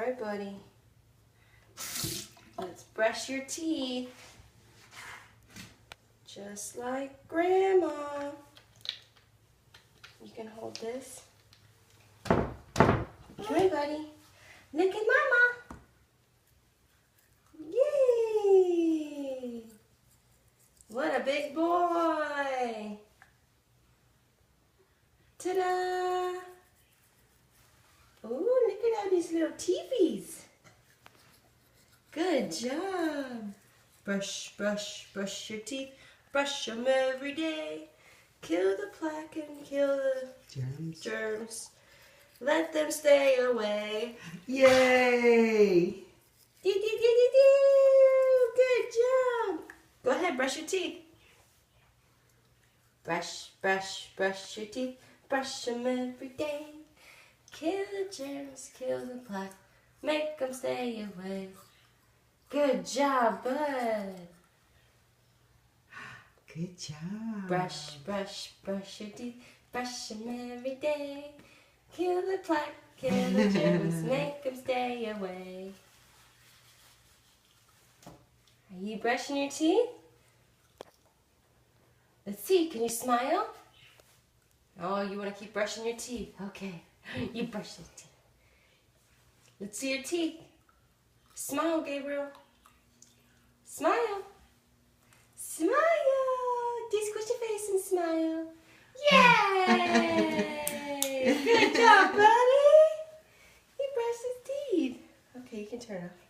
right, buddy. Let's brush your teeth. Just like Grandma. You can hold this. Come here, buddy. Look at Mama. Yay! What a big boy. Ta-da! Ooh, look at all these little teepees. Good job. Brush, brush, brush your teeth. Brush them every day. Kill the plaque and kill the germs. Let them stay away. Yay! Good job. Go ahead, brush your teeth. Brush, brush, brush your teeth. Brush them every day. Kill the germs, kill the plaque. Make them stay away. Good job, bud. Good job. Brush, brush, brush your teeth. Brush them every day. Kill the plaque, kill the germs. Make them stay away. Are you brushing your teeth? Let's see, can you smile? Oh, you want to keep brushing your teeth? Okay, you brush your teeth. Let's see your teeth. Smile, Gabriel. Smile. Smile. De-squish your face and smile. Yay! Good job, buddy. He brushed his teeth. Okay, you can turn off.